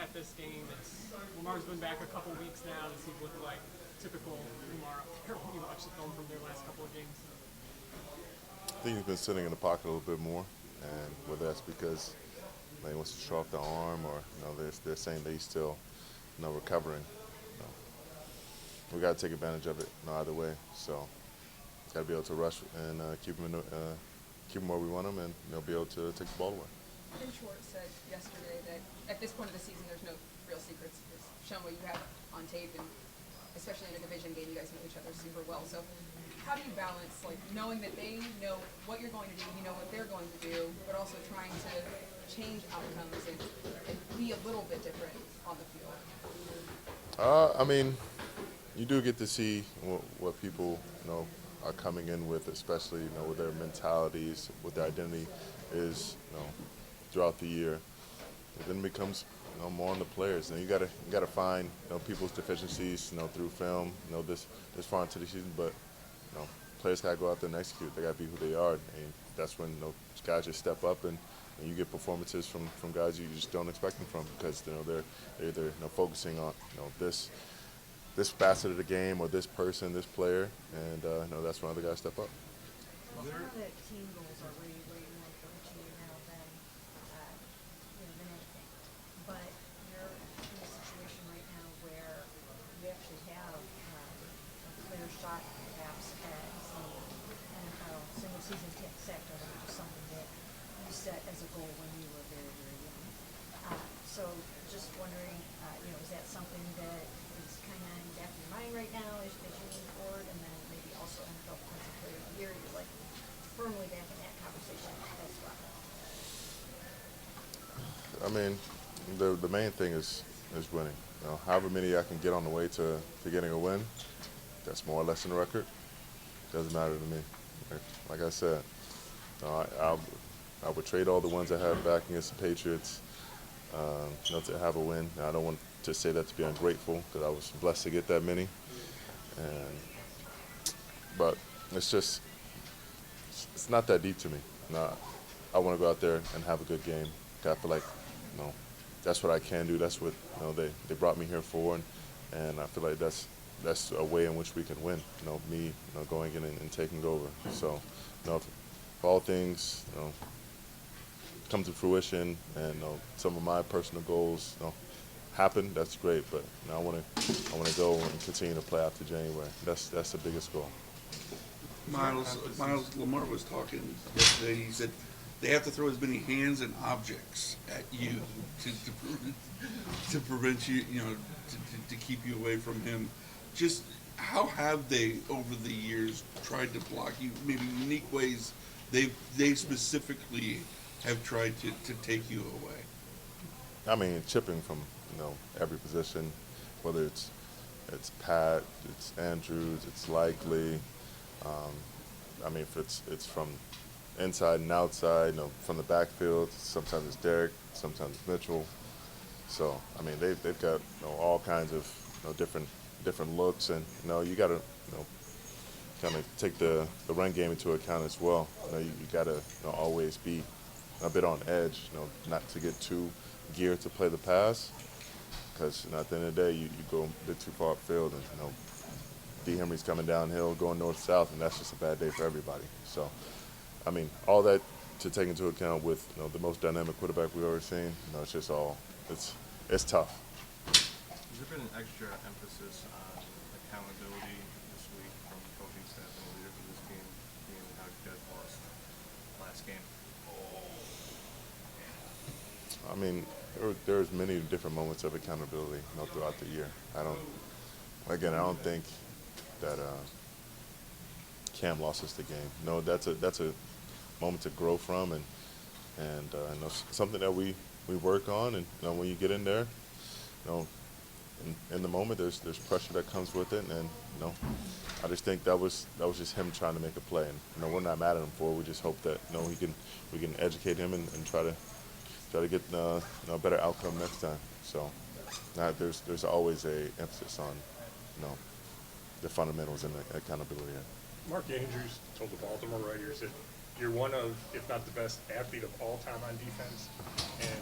at this game? Lamar's been back a couple weeks now. Does he look like typical Lamar up there when you watch the film from their last couple of games? I think he's been sitting in the pocket a little bit more, and whether that's because he wants to show off the arm, or they're saying that he's still recovering. We got to take advantage of it either way. So got to be able to rush and keep him where we want him, and be able to take the ball away. Tim Schwartz said yesterday that at this point of the season, there's no real secrets. Just shown what you have on tape, and especially in a division game, you guys know each other super well. So how do you balance, like, knowing that they know what you're going to do, you know what they're going to do, but also trying to change outcomes and be a little bit different on the field? I mean, you do get to see what people are coming in with, especially with their mentalities, what their identity is throughout the year. It then becomes more on the players, and you gotta find people's deficiencies through film this far into the season, but players gotta go out there and execute. They gotta be who they are, and that's when guys just step up and you get performances from guys you just don't expect them from, because they're either focusing on this facet of the game or this person, this player, and that's when other guys step up. Well, some of the team goals are way more important to you now than anything. But you're in a situation right now where you actually have a clear shot, perhaps, at the NFL single season sack total, which is something that you set as a goal when you were very, very young. So just wondering, is that something that is kind of in the back of your mind right now as you move forward, and then maybe also NFL Defensive Player of the Year, you're like firmly back in that conversation as well? I mean, the main thing is winning. However many I can get on the way to getting a win, that's more or less in the record. Doesn't matter to me. Like I said, I would trade all the ones I have back against the Patriots to have a win. Now, I don't want to say that to be ungrateful, because I was blessed to get that many. But it's not that deep to me. I want to go out there and have a good game. I feel like that's what I can do. That's what they brought me here for, and I feel like that's a way in which we can win. Me going in and taking over. So if all things come to fruition, and some of my personal goals happen, that's great. But I want to go and continue to play after January. That's the biggest goal. Myles Lamar was talking yesterday. He said they have to throw as many hands and objects at you to prevent you, to keep you away from him. Just how have they over the years tried to block you? Maybe unique ways they specifically have tried to take you away. I mean, chipping from every position, whether it's Pat, it's Andrews, it's Likely. I mean, if it's from inside and outside, from the backfield. Sometimes it's Derek, sometimes it's Mitchell. So I mean, they've got all kinds of different looks, and you got to kind of take the run game into account as well. You got to always be a bit on edge, not to get too geared to play the pass, because at the end of the day, you go a bit too far upfield, and D. Henry's coming downhill, going north-south, and that's just a bad day for everybody. So, I mean, all that to take into account with the most dynamic quarterback we've ever seen. It's just it's tough. Has there been an extra emphasis on accountability this week from the coaching staff and the leaders of this team, being how you guys lost last game? I mean, there's many different moments of accountability throughout the year. I don't think that Cam lost us the game. No, that's a moment to grow from, and something that we work on. And when you get in there, in the moment, there's pressure that comes with it, and I just think that was just him trying to make a play, and we're not mad at him for it. We just hope that we can educate him and try to get a better outcome next time. So there's always a emphasis on the fundamentals and the accountability. Mark Andrews told the Baltimore writers that you're one of, if not the best athlete of all time on defense, and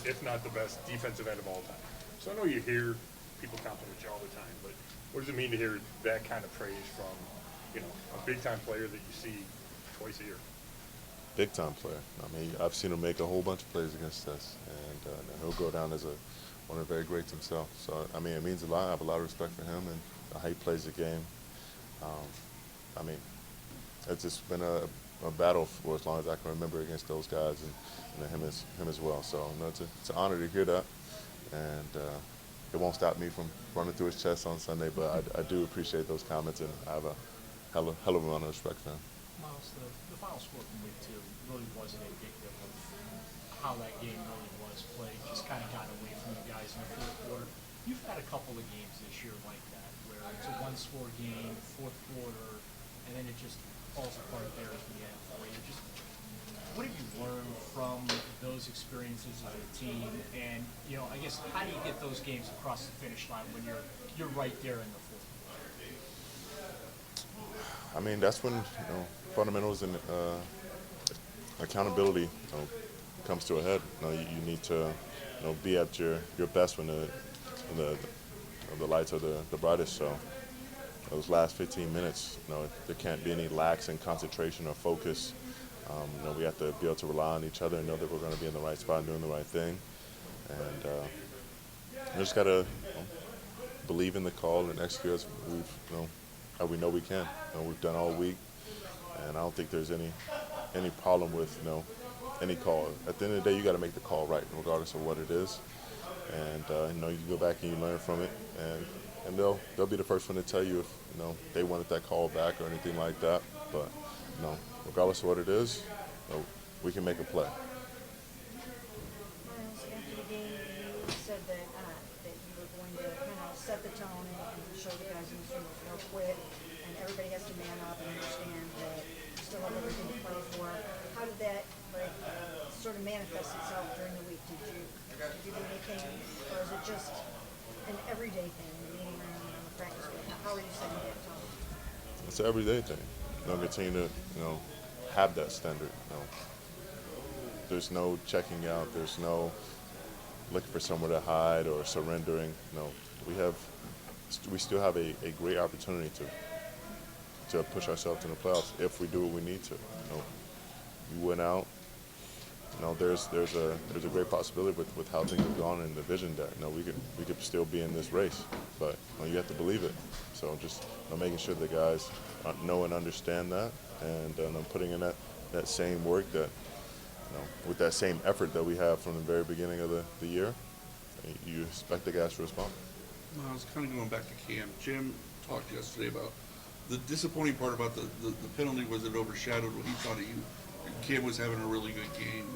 if not the best defensive end of all time. So I know you hear people compliment you all the time, but what does it mean to hear that kind of praise from, a big-time player that you see twice a year? Big time player. I mean, I've seen him make a whole bunch of plays against us, and he'll go down as one of the very greats himself. So I mean, it means a lot. I have a lot of respect for him and how he plays the game. I mean, it's just been a battle for as long as I can remember against those guys and him as well. So it's an honor to hear that, and it won't stop me from running through his chest on Sunday. But I do appreciate those comments, and I have a hell of a amount of respect for him. Myles, the final score from week 2 really wasn't indicative of how that game really was played. Just kind of got away from you guys in the fourth quarter. You've had a couple of games this year like that, where it's a one-score game, fourth quarter, and then it just falls apart there at the end for you. Just what have you learned from those experiences as a team? And I guess how do you get those games across the finish line when you're right there in the fourth quarter? I mean, that's when fundamentals and accountability comes to a head. You need to be at your best when the lights are the brightest. So those last 15 minutes, there can't be any lax in concentration or focus. We have to be able to rely on each other and know that we're going to be in the right spot and doing the right thing. And we just got to believe in the call and execute as we know we can. We've done all week, and I don't think there's any problem with any call. At the end of the day, you got to make the call right, regardless of what it is. And you go back and you learn from it, and they'll be the first one to tell you if they wanted that call back or anything like that. But regardless of what it is, we can make a play. Myles, after the game, you said that you were going to kind of set the tone and show the guys in the room no quit, and everybody has to man up and understand that you still have everything to play for. How did that sort of manifest itself during the week? Did you do anything, or is it just an everyday thing, the meeting room and the practice field? How are you setting that tone? It's an everyday thing. Continue to have that standard. There's no checking out. There's no looking for somewhere to hide or surrendering. We still have a great opportunity to push ourselves in the playoffs if we do what we need to. You win out. There's a great possibility with how things have gone in the division that we could still be in this race, but you have to believe it. So just making sure the guys know and understand that, and putting in that same work that with that same effort that we have from the very beginning of the year, you expect the guys to respond. I was kind of going back to Cam. Jim talked yesterday about the disappointing part about the penalty was it overshadowed what he thought of you. Cam was having a really good game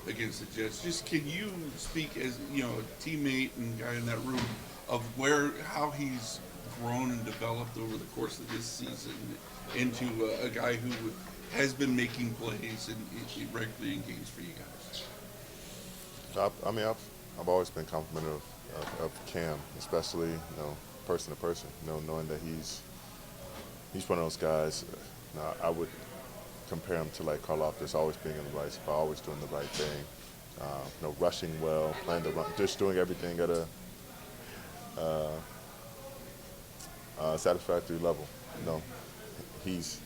against the Jets. Just can you speak as a teammate and guy in that room of how he's grown and developed over the course of this season into a guy who has been making plays and regularly in games for you guys? I've always been complimentary of Cam, especially person to person. Knowing that he's one of those guys. I would compare him to like Karloff, always being in the right spot, always doing the right thing, rushing well, playing the run, just doing everything at a satisfactory level. He's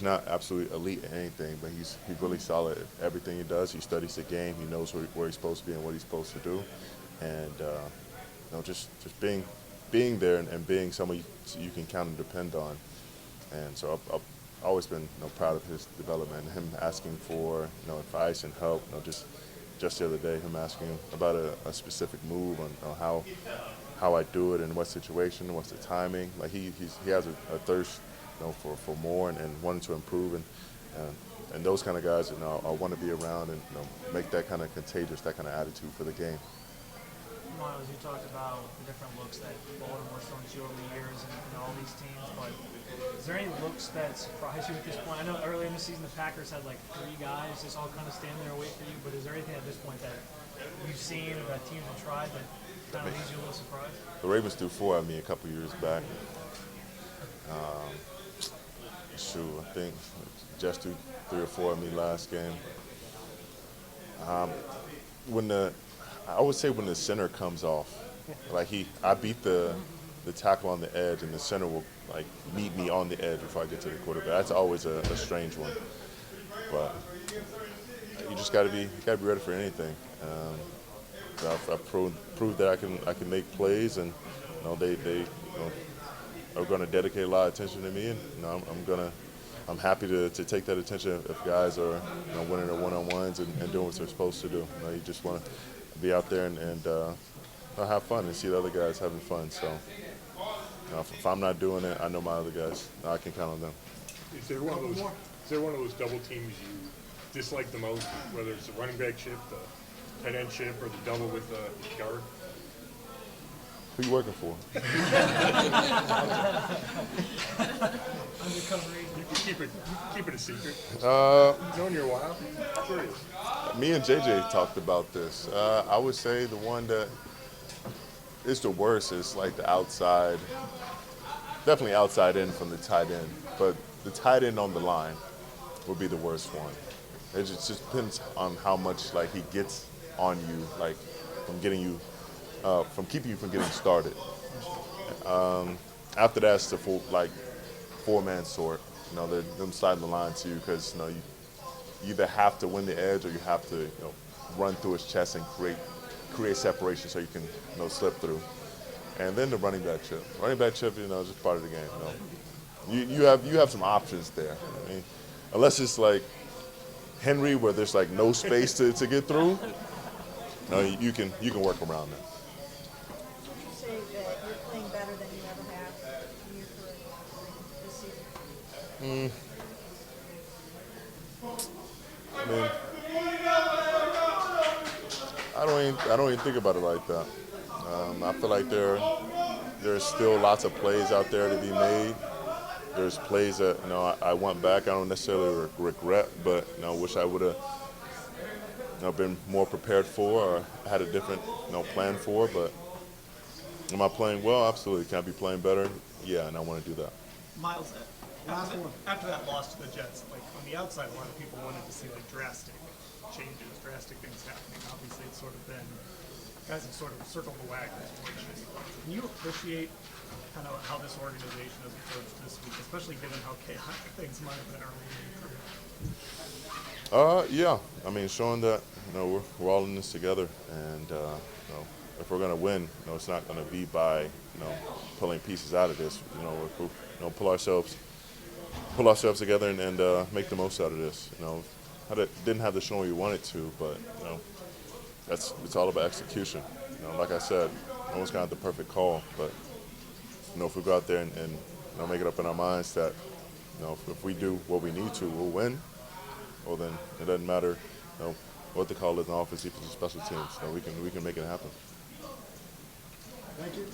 not absolutely elite in anything, but he's really solid at everything he does. He studies the game. He knows where he's supposed to be and what he's supposed to do, and just being there and being someone you can count and depend on. And so I've always been proud of his development, and him asking for advice and help. Just the other day, him asking about a specific move on how I do it and what situation, what's the timing. Like he has a thirst for more and wanting to improve, and those kind of guys I want to be around and make that kind of contagious, that kind of attitude for the game. Myles, you talked about the different looks that Baltimore's thrown to you over the years and all these teams, but is there any looks that surprise you at this point? I know earlier in the season the Packers had like 3 guys just all kind of stand there and wait for you, but is there anything at this point that you've seen that teams have tried that kind of leaves you a little surprised? The Ravens threw 4 at me a couple years back. I think just threw 3 or 4 at me last game. When the I would say when the center comes off, like I beat the tackle on the edge, and the center will like meet me on the edge before I get to the quarterback. That's always a strange one, but you just got to be ready for anything. I've proved that I can make plays, and they are going to dedicate a lot of attention to me, and I'm happy to take that attention if guys are winning their one-on-ones and doing what they're supposed to do. You just want to be out there and have fun and see the other guys having fun. So if I'm not doing it, I know my other guys. I can count on them. Is there one of those double teams you dislike the most, whether it's the running back chip, the tight end chip, or the double with the guard? Who you working for? Undercover agent. You can keep it a secret. Knowing you're wild, I'm curious. Me and JJ talked about this. I would say the one that is the worst is like the outside, definitely outside in from the tight end, but the tight end on the line would be the worst one. It just depends on how much like he gets on you, like from getting you, from keeping you from getting started. After that's the full like four-man sort. They're them sliding the line to you because you either have to win the edge or you have to run through his chest and create separation so you can slip through. And then the running back chip. Running back chip, is just part of the game. You have some options there. I mean, unless it's like Henry where there's like no space to get through. You can work around that. Would you say that you're playing better than you ever have in your career this season? I mean, I don't even think about it like that. I feel like there's still lots of plays out there to be made. There's plays that I want back. I don't necessarily regret, but wish I would have been more prepared for or had a different plan for. But am I playing well? Absolutely. Can I be playing better? Yeah, and I want to do that. Myles, after that loss to the Jets, like on the outside, a lot of people wanted to see like drastic changes, drastic things happening. Obviously, it's sort of been guys have sort of circled the wagons. Can you appreciate kind of how this organization has approached this week, especially given how chaotic things might have been early in the career? Yeah. I mean, showing that we're all in this together, and if we're gonna win, it's not gonna be by pulling pieces out of this. Pull ourselves together and make the most out of this. Didn't have the showing we wanted to, but it's all about execution. Like I said, no one's got the perfect call, but if we go out there and make it up in our minds that if we do what we need to, we'll win. Well, then it doesn't matter what the call is in offense, defense, or special teams. We can make it happen. Thank you.